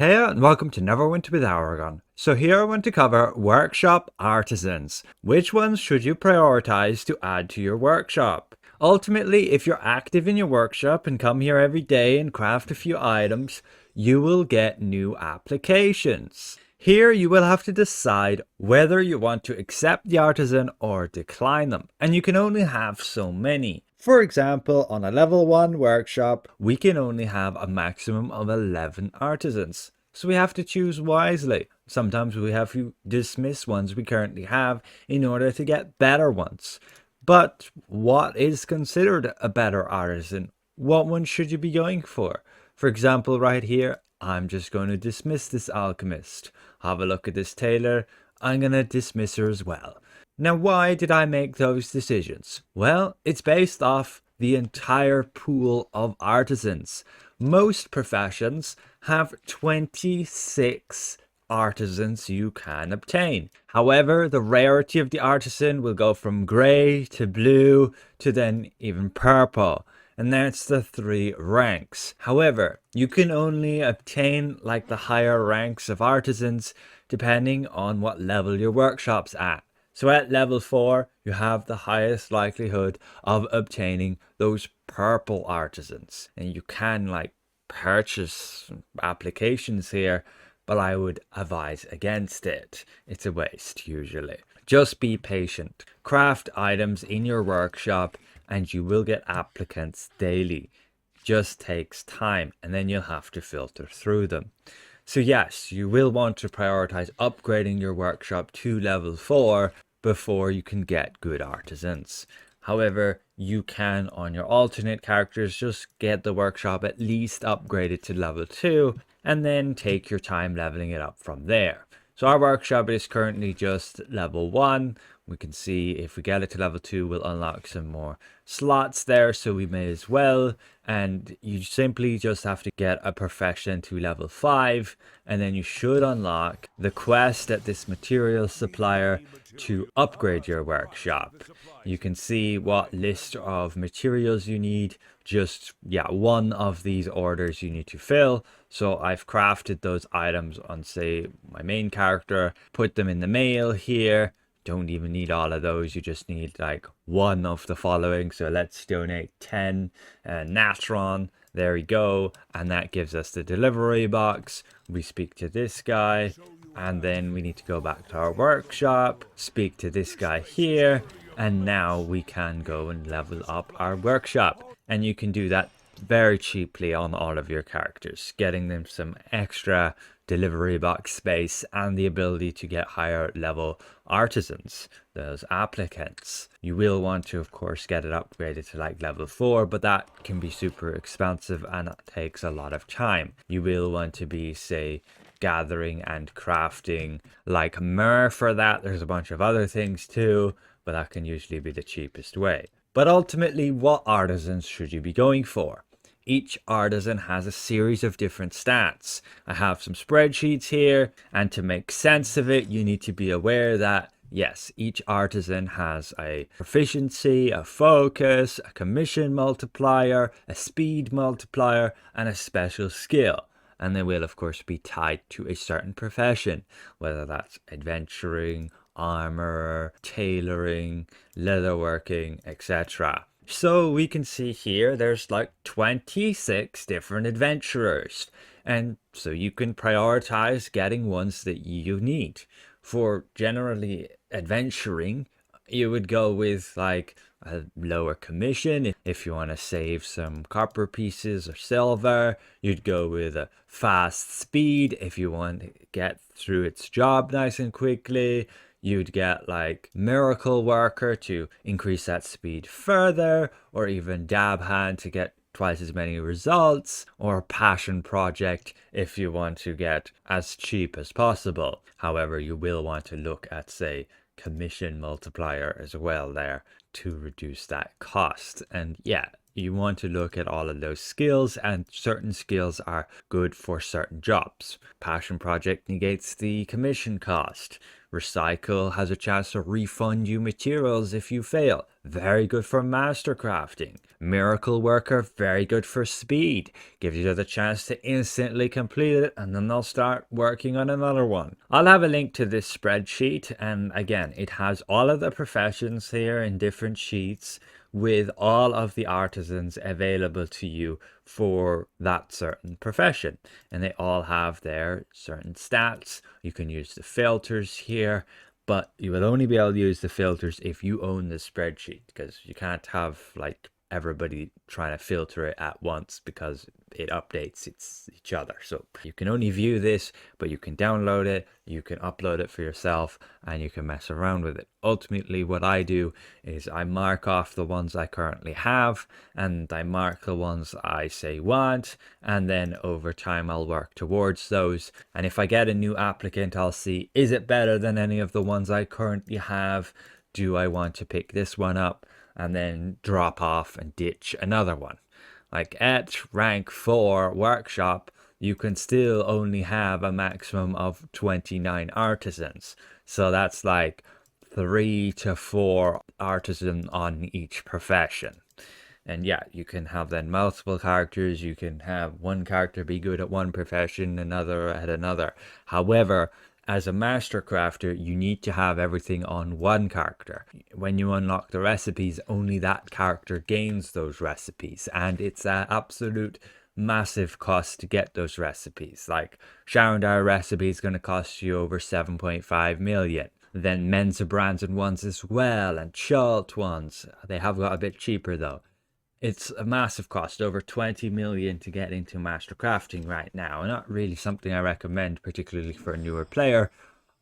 Hey and welcome to Neverwinter with Aragon. So here I want to cover Workshop Artisans. Which ones should you prioritize to add to your workshop? Ultimately, if you're active in your workshop and come here every day and craft a few items, you will get new applications. Here you will have to decide whether you want to accept the artisan or decline them, and you can only have so many. For example, on a level 1 workshop, we can only have a maximum of 11 artisans. So we have to choose wisely. Sometimes we have to dismiss ones we currently have in order to get better ones. But what is considered a better artisan? What one should you be going for? For example, right here, I'm just going to dismiss this alchemist. Have a look at this tailor. I'm going to dismiss her as well. Now, why did I make those decisions? Well, it's based off the entire pool of artisans. Most professions have 26 artisans you can obtain. However, the rarity of the artisan will go from grey to blue to then even purple. And that's the 3 ranks. However, you can only obtain like the higher ranks of artisans depending on what level your workshop's at. So at level 4, you have the highest likelihood of obtaining those purple artisans. And you can like purchase applications here, but I would advise against it. It's a waste usually. Just be patient. Craft items in your workshop and you will get applicants daily. Just takes time and then you'll have to filter through them. So yes, you will want to prioritize upgrading your workshop to level 4 before you can get good artisans. However, you can on your alternate characters just get the workshop at least upgraded to level 2 and then take your time leveling it up from there. So our workshop is currently just level 1. We can see if we get it to level 2, we'll unlock some more slots there, so we may as well. And you simply just have to get a profession to level 5, and then you should unlock the quest at this material supplier to upgrade your workshop. You can see what list of materials you need. Just one of these orders you need to fill. So I've crafted those items on, say, my main character, put them in the mail here. Don't even need all of those, you just need like one of the following. So let's donate 10 natron. There we go, and that gives us the delivery box. We speak to this guy, and then we need to go back to our workshop, speak to this guy here, and now we can go and level up our workshop. And you can do that very cheaply on all of your characters, getting them some extra delivery box space and the ability to get higher level artisans, those applicants. You will want to, of course, get it upgraded to like level 4, but that can be super expensive and it takes a lot of time. You will want to be, say, gathering and crafting like myrrh for that. There's a bunch of other things too, but that can usually be the cheapest way. But ultimately, what artisans should you be going for? Each artisan has a series of different stats. I have some spreadsheets here, and to make sense of it, you need to be aware that, yes, each artisan has a proficiency, a focus, a commission multiplier, a speed multiplier, and a special skill. And they will, of course, be tied to a certain profession, whether that's adventuring, armorer, tailoring, leatherworking, etc. So we can see here there's like 26 different adventurers, and so you can prioritize getting ones that you need. For generally adventuring, you would go with like a lower commission. If you want to save some copper pieces or silver, you'd go with a fast speed. If you want to get through its job nice and quickly, you'd get like Miracle Worker to increase that speed further, or even Dab Hand to get twice as many results, or Passion Project if you want to get as cheap as possible. However, you will want to look at, say, Commission Multiplier as well there to reduce that cost. And yeah, You want to look at all of those skills, and certain skills are good for certain jobs. Passion project negates the commission cost. Recycle has a chance to refund you materials if you fail. Very good for master crafting. Miracle worker, very good for speed. Gives you the chance to instantly complete it, and then they'll start working on another one. I'll have a link to this spreadsheet, and again, it has all of the professions here in different sheets, with all of the artisans available to you for that certain profession, and they all have their certain stats. You can use the filters here, but you will only be able to use the filters if you own the spreadsheet, because you can't have like everybody trying to filter it at once because it updates each other. So you can only view this, but you can download it, you can upload it for yourself, and you can mess around with it. Ultimately, what I do is I mark off the ones I currently have, and I mark the ones I say want, and then over time I'll work towards those. And if I get a new applicant, I'll see, is it better than any of the ones I currently have? Do I want to pick this one up? And then drop off and ditch another one. Like at rank 4 workshop, you can still only have a maximum of 29 artisans. So that's like 3 to 4 artisan on each profession. And yeah, you can have then multiple characters. You can have one character be good at one profession, another at another. However, as a master crafter, you need to have everything on one character. When you unlock the recipes, only that character gains those recipes, and it's an absolute massive cost to get those recipes. Like Sharandar recipe is going to cost you over 7.5 million. Then Mensa brands and ones as well, and Chult ones. They have got a bit cheaper though. It's a massive cost, over 20 million to get into master crafting right now. Not really something I recommend, particularly for a newer player,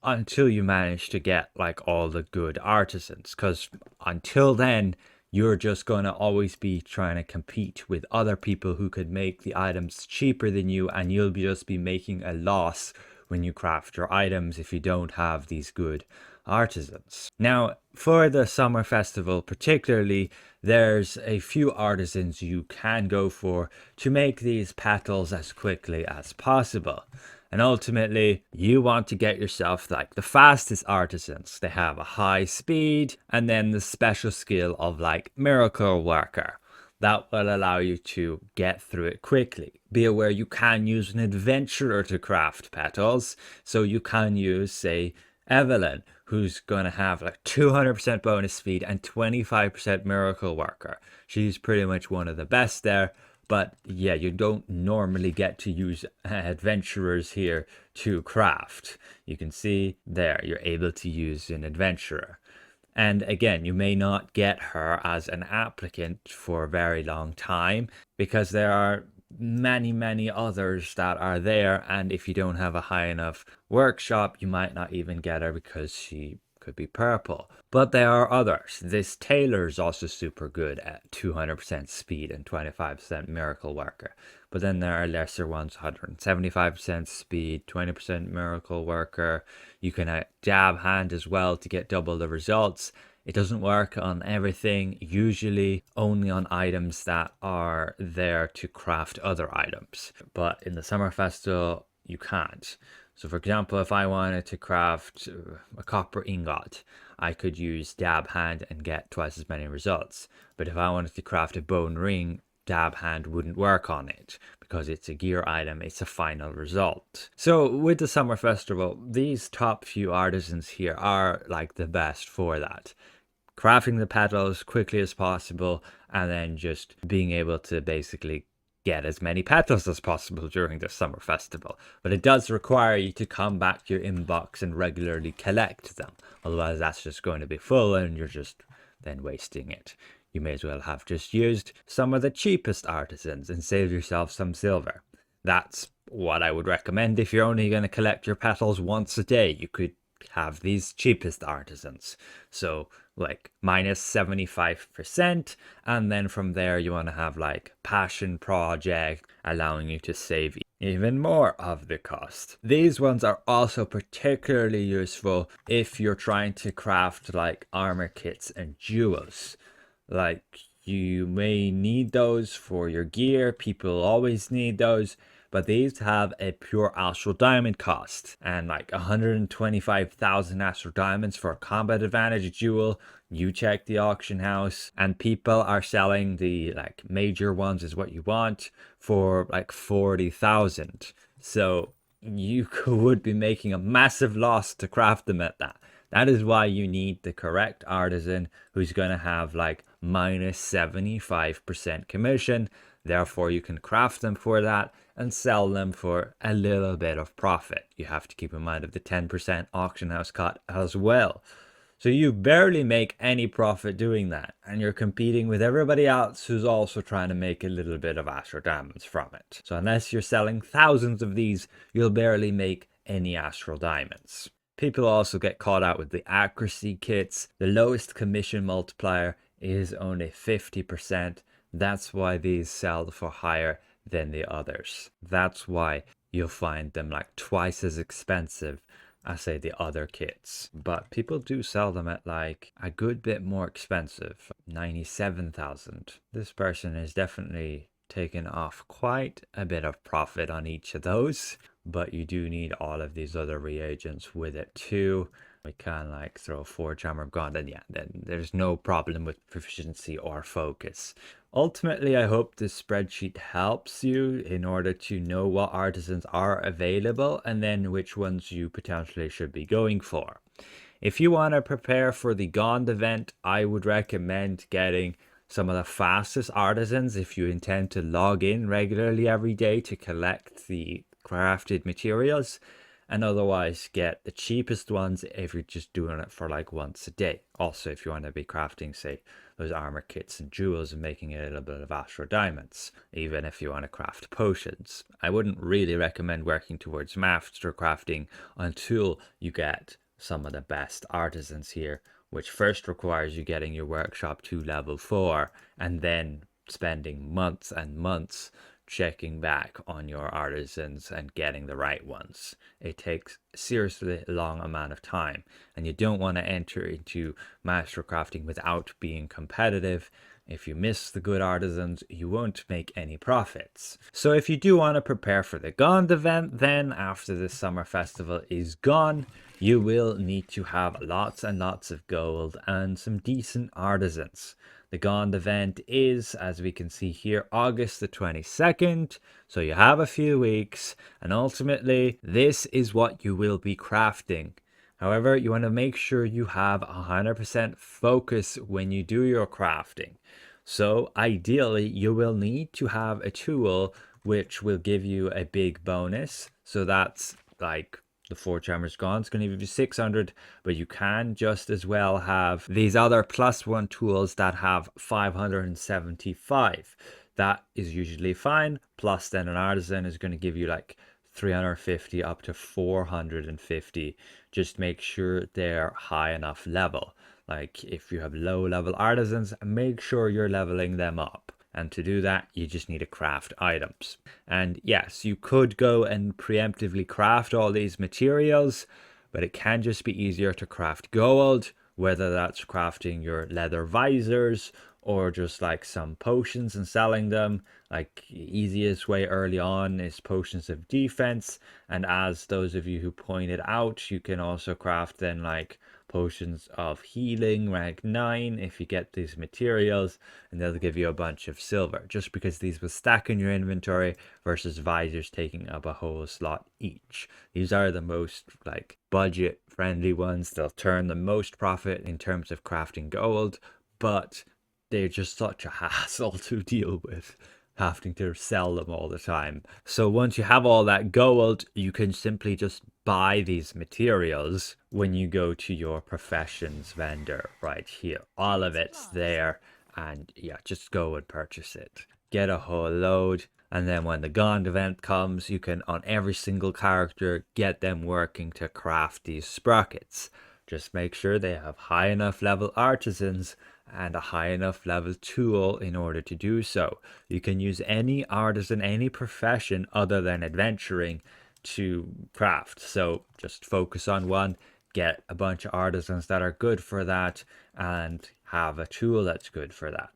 until you manage to get like all the good artisans. Because until then, you're just going to always be trying to compete with other people who could make the items cheaper than you, and you'll just be making a loss when you craft your items if you don't have these good artisans. Now, for the summer festival particularly, there's a few artisans you can go for to make these petals as quickly as possible. And ultimately, you want to get yourself like the fastest artisans. They have a high speed, and then the special skill of like Miracle Worker. That will allow you to get through it quickly. Be aware you can use an adventurer to craft petals. So you can use, say, Evelyn, who's going to have like 200% bonus speed and 25% Miracle Worker. She's pretty much one of the best there. But yeah, you don't normally get to use adventurers here to craft. You can see there, you're able to use an adventurer. And again, you may not get her as an applicant for a very long time because there are many others that are there. And if you don't have a high enough workshop, you might not even get her because she could be purple. But there are others. This tailor is also super good at 200% speed and 25% Miracle Worker. But then there are lesser ones, 175% speed, 20% Miracle Worker. You can dab hand as well to get double the results. It doesn't work on everything, usually only on items that are there to craft other items. But in the Summer Festival, you can't. So for example, if I wanted to craft a copper ingot, I could use dab hand and get twice as many results. But if I wanted to craft a bone ring, dab hand wouldn't work on it because it's a gear item, it's a final result. So with the Summer Festival, these top few artisans here are like the best for that. Crafting the petals quickly as possible, and then just being able to basically get as many petals as possible during the Summer Festival. But it does require you to come back to your inbox and regularly collect them. Otherwise, that's just going to be full and you're just then wasting it. You may as well have just used some of the cheapest artisans and saved yourself some silver. That's what I would recommend if you're only going to collect your petals once a day. You could have these cheapest artisans. So like minus 75%, and then from there you want to have like passion project, allowing you to save even more of the cost. These ones are also particularly useful if you're trying to craft like armor kits and jewels. Like You may need those for your gear. People always need those. But these have a pure astral diamond cost, and like 125,000 astral diamonds for a combat advantage jewel. You check the auction house, and people are selling the like major ones is what you want for like 40,000. So you would be making a massive loss to craft them at that. That is why you need the correct artisan who's going to have like minus 75% commission. Therefore, you can craft them for that and sell them for a little bit of profit. You have to keep in mind of the 10% auction house cut as well. So you barely make any profit doing that, and you're competing with everybody else who's also trying to make a little bit of astral diamonds from it. So unless you're selling thousands of these, you'll barely make any astral diamonds. People also get caught out with the accuracy kits. The lowest commission multiplier is only 50%. That's why these sell for higher than the others. That's why you'll find them like twice as expensive as say the other kits. But people do sell them at like a good bit more expensive, 97,000. This person is definitely taken off quite a bit of profit on each of those. But you do need all of these other reagents with it too. We can like throw Forge Armor Gone, and yeah, then there's no problem with proficiency or focus. Ultimately, I hope this spreadsheet helps you in order to know what artisans are available and then which ones you potentially should be going for. If you want to prepare for the Gond event, I would recommend getting some of the fastest artisans if you intend to log in regularly every day to collect the crafted materials, and otherwise get the cheapest ones if you're just doing it for like once a day. Also, if you want to be crafting say those armor kits and jewels and making a little bit of astral diamonds, even if you want to craft potions. I wouldn't really recommend working towards master crafting until you get some of the best artisans here, which first requires you getting your workshop to level 4 and then spending months and months checking back on your artisans and getting the right ones. It takes seriously a long amount of time, and you don't want to enter into master crafting without being competitive. If you miss the good artisans, you won't make any profits. So if you do want to prepare for the Gond event, then after the summer festival is gone, you will need to have lots and lots of gold and some decent artisans. The Gond event is, as we can see here, August the 22nd. So you have a few weeks, and ultimately this is what you will be crafting. However, you want to make sure you have 100% focus when you do your crafting. So ideally, you will need to have a tool which will give you a big bonus. So that's like the Forge Armor's Gone. It's going to give you 600, but you can just as well have these other +1 tools that have 575. That is usually fine. Plus then an artisan is going to give you like 350 up to 450. Just make sure they're high enough level. Like if you have low level artisans, make sure you're leveling them up. And to do that, you just need to craft items. And yes, you could go and preemptively craft all these materials, but it can just be easier to craft gold, whether that's crafting your leather visors or just like some potions and selling them. Like easiest way early on is potions of defense. And as those of you who pointed out, you can also craft then like potions of healing rank 9 if you get these materials, and they'll give you a bunch of silver just because these will stack in your inventory versus visors taking up a whole slot each. These are the most like budget friendly ones. They'll turn the most profit in terms of crafting gold, but they're just such a hassle to deal with, having to sell them all the time. So once you have all that gold, you can simply just buy these materials when you go to your professions vendor right here. All of it's there, and yeah, just go and purchase it. Get a whole load, and then when the Gond event comes, you can on every single character get them working to craft these sprockets. Just make sure they have high enough level artisans and a high enough level tool in order to do so. You can use any artisan, any profession other than adventuring to craft. So just focus on one, get a bunch of artisans that are good for that, and have a tool that's good for that.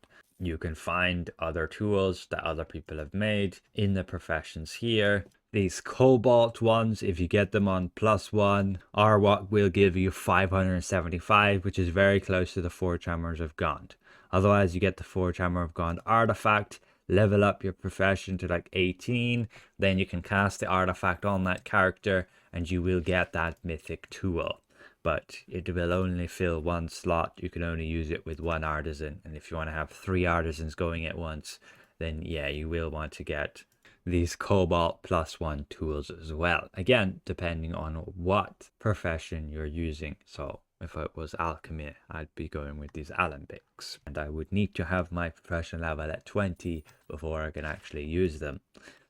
You can find other tools that other people have made in the professions here. These cobalt ones, if you get them on +1, are what will give you 575, which is very close to the Forge Hammers of Gond. Otherwise, you get the Forge Hammer of Gond artifact, level up your profession to like 18, then you can cast the artifact on that character and you will get that mythic tool. But it will only fill one slot. You can only use it with one artisan. And if you want to have 3 artisans going at once, then yeah, you will want to get these cobalt +1 tools as well. Again, depending on what profession you're using. So if it was alchemy, I'd be going with these alembics. And I would need to have my profession level at 20 before I can actually use them.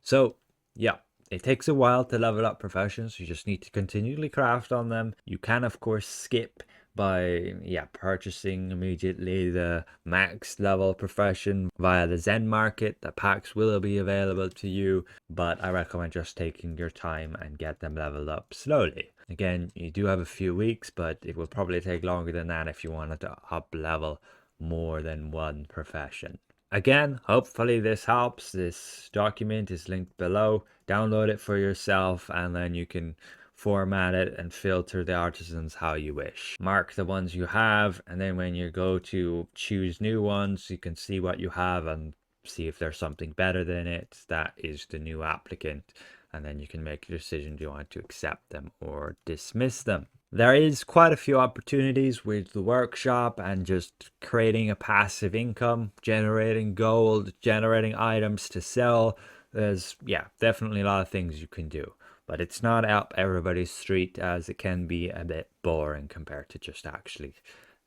So yeah. It takes a while to level up professions. You just need to continually craft on them. You can, of course, skip by purchasing immediately the max level profession via the Zen market. The packs will be available to you, but I recommend just taking your time and get them leveled up slowly. Again, you do have a few weeks, but it will probably take longer than that if you wanted to up level more than one profession. Again, hopefully this helps. This document is linked below. Download it for yourself and then you can format it and filter the artisans how you wish. Mark the ones you have, and then when you go to choose new ones, you can see what you have and see if there's something better than it. That is the new applicant, and then you can make a decision, do you want to accept them or dismiss them. There is quite a few opportunities with the workshop and just creating a passive income, generating gold, generating items to sell. There's, definitely a lot of things you can do. But it's not up everybody's street, as it can be a bit boring compared to just actually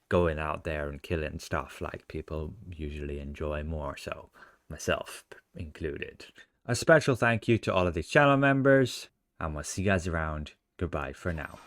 going out there and killing stuff like people usually enjoy more so, myself included. A special thank you to all of these channel members, and we'll see you guys around. Goodbye for now.